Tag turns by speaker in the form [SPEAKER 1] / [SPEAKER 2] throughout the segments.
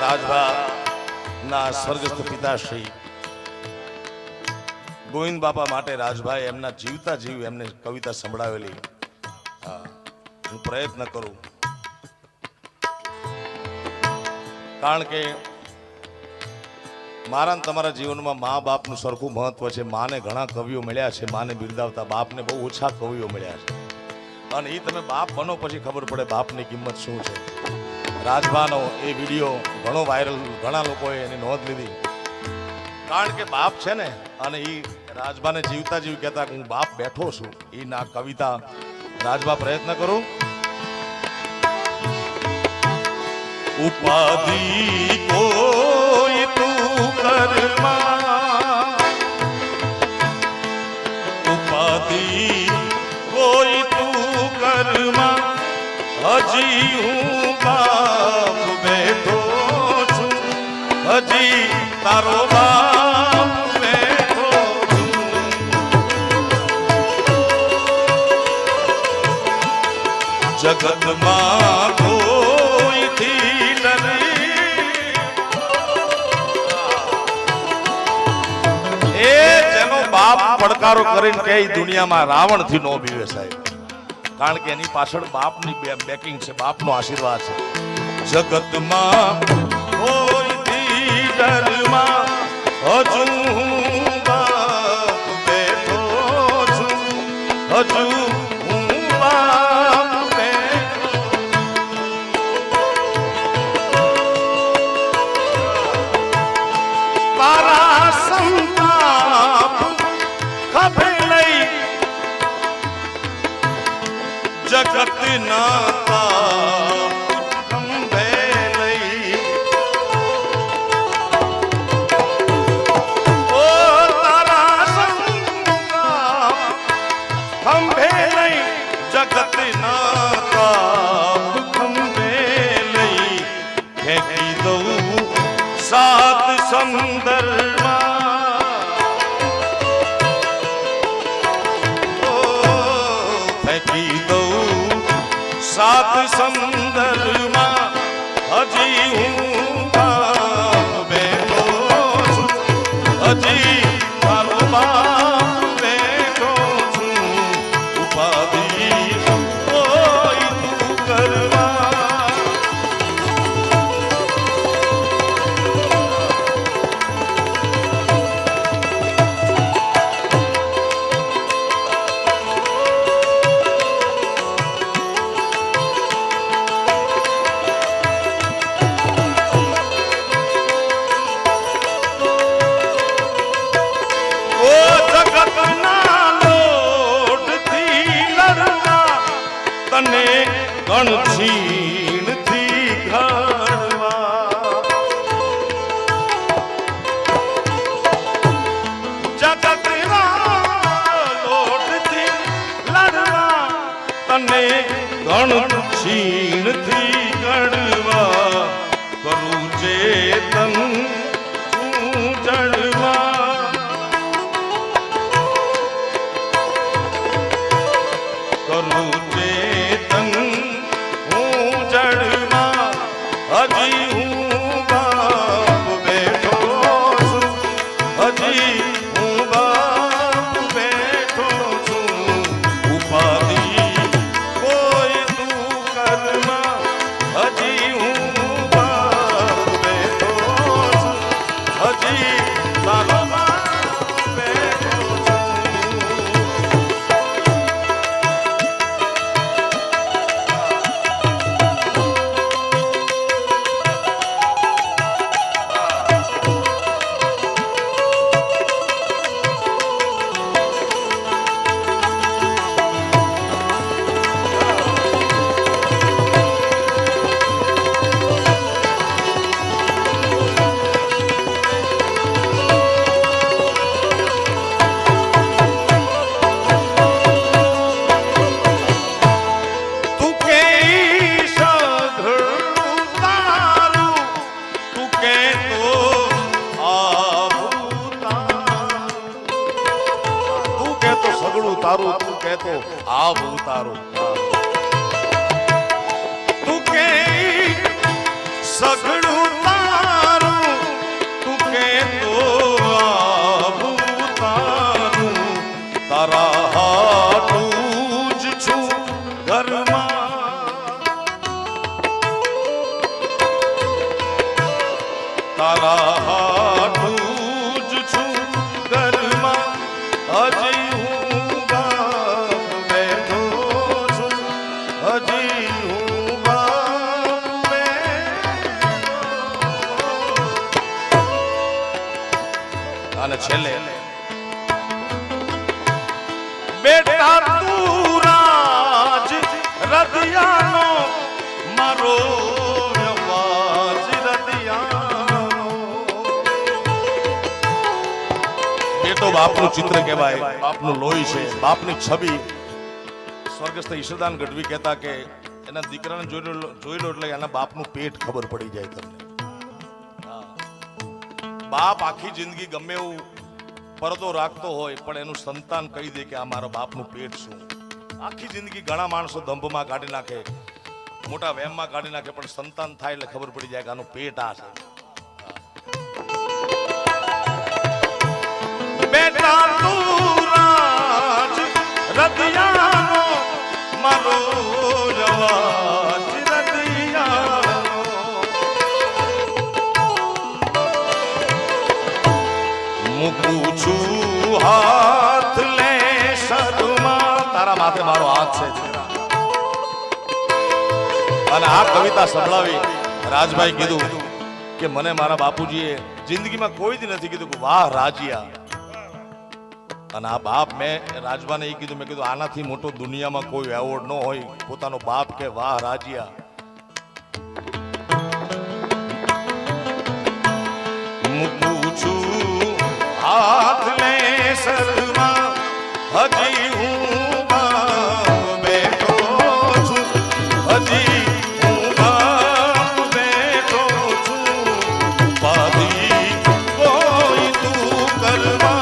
[SPEAKER 1] રાજભા ના સ્વર્ગસ્થ પિતાશ્રી ગોવિંદ બાપા માટે રાજભાઈ એમના જીવતા જીવ એમને કવિતા સંભળાવેલી. હું પ્રયત્ન કરું, કારણ કે મારા ને તમારા જીવનમાં મા બાપનું સરખું મહત્વ છે. માને ઘણા કવિઓ મળ્યા છે, માને બિરદાવતા. બાપને બહુ ઓછા કવિઓ મળ્યા છે, અને એ તમે બાપ બનો પછી ખબર પડે બાપની કિંમત શું છે. રાજભાનો એ વિડીયો ઘણો વાયરલ, ઘણા લોકોએ એની નોંધ લીધી, કારણ કે બાપ છે ને, અને એ રાજભાને જીવતા જીવ કહેતા હું બાપ બેઠો છું. એ ના કવિતા રાજભા પ્રયત્ન કરું. ઉપાધિ કોઈ તું કરમાં, ઉપાધિ કોઈ તું કરમાં, હજી હું બાપ બેઠો છું, હજી તારો બાપ બેઠો છું. જગતમાં કોઈથી નથી, એ જેનો બાપ પડકારો કરીને કે દુનિયામાં રાવણ થી નો બીવે સાહેબ, કારણ કે એની પાછળ બાપની બેકિંગ છે, બાપનો આશીર્વાદ છે. જગતમાં કોઈથી ડરમાં, હજુ હું બાપ બેઠો છું, હજુ હું બાપ બેઠો. તારા સંતાપ ખભે લઈ જગત ના તાપ ખંભે લઈ, ઓ તારા સંતાપ ખંભે લઈ જગત ના તાપ ખંભે લઈ, ફેંકી દઉં સાત સમંદરમાં, ફેંકી દઉં સાત સમંદરમાં, હજી હું બાપ બેઠો છું, હજી મારો બાપ બેઠો છું. ઉપાધિ કોઈ તું કરવા, ગણછીણથી ઘડવા, જગતના લોટથી લડવા, તને ગણછીણથી ઘડવા, કરું ચેતન તું જડવા, કરું ચેતન જડમાં, હજી હું બાપ બેઠો છું, હજી હું બાપ બેઠો છું. ઉપાધિ કોઈ તું કરમાં, હજી હું બાપ બેઠો છું, હજી તારો બાપ બેઠો છું. તારું તું કહેતો આવું તારું તું કે સગડું તારા હાટું જ છું ઘરમાં હજી હું બાપ બેઠો છું હજી હું બાપ બેઠો. અને છેલ્લે બેટા તું રાજ રદિયાનો મારો અવાજ રદિયાનો. બેટો બાપનું ચિત્ર કહેવાય, બાપનું લોહી છે, બાપની છબી. સ્વર્ગસ્થ ઈશ્વરદાન ગઢવી કહેતા કે એના દીકરાને જોઈ લો એટલે એના બાપનું પેટ ખબર પડી જાય તમને. બાપ આખી જિંદગી ગમે એવું પરદો રાખતો હોય પણ એનું સંતાન કહી દે કે આ મારા બાપનું પેટ શું. આખી જિંદગી ઘણા માણસો દંભમાં કાઢી નાખે, મોટા વહેમમાં કાઢી નાખે, પણ સંતાન થાય એટલે ખબર પડી જાય કે આનું પેટ આ છે. બેટા તું રાજ રદિયાનો મારો અવાજ રદિયાનો. મૂકું છું હાથ લે શરૂમાં, તારા માથે મારો હાથ છે. અને આ કવિતા સંભળાવી રાજભાઈ કીધું કે મને મારા બાપુજીએ જિંદગીમાં કોઈ દી નથી કીધું કે વાહ રાજિયા. અને આ બાપ મેં રાજભાને એ કીધું, મેં કીધું આનાથી મોટો દુનિયામાં કોઈ એવોર્ડ ન હોય પોતાનો બાપ કે વાહ રાજિયા. મૂકું છું હાથ લે શરમાં હજી હું બાપ બેઠો છું હજી હું બાપ બેઠો છું. પાદી કોઈ તું કરવા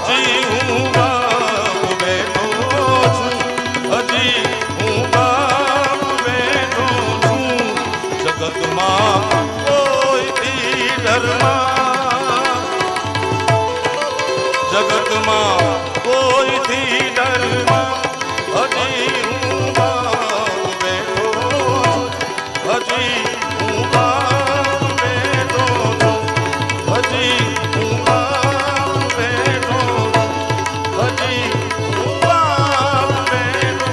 [SPEAKER 1] હજી હું બાપ બેઠો છું હજી હું બાપ બેઠો છું. જગતમાં કોઈથી ડરમાં જગતમાં કોઈથી ડરમાં હજી હું બાપ બેઠો હજી હું બાપ બેઠો હજી હું બાપ બેઠો હજી હું બાપ બેઠો.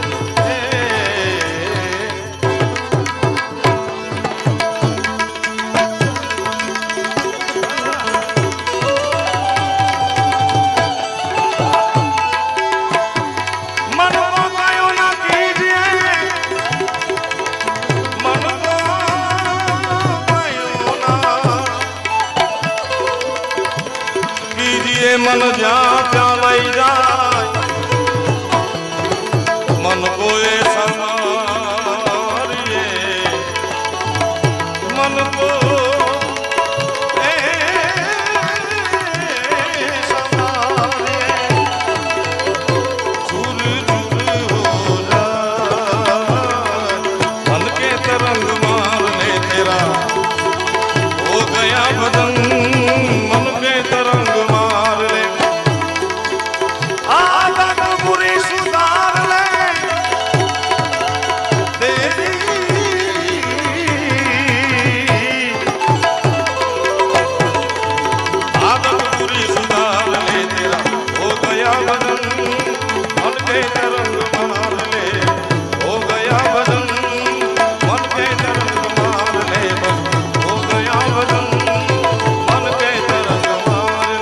[SPEAKER 1] मन जा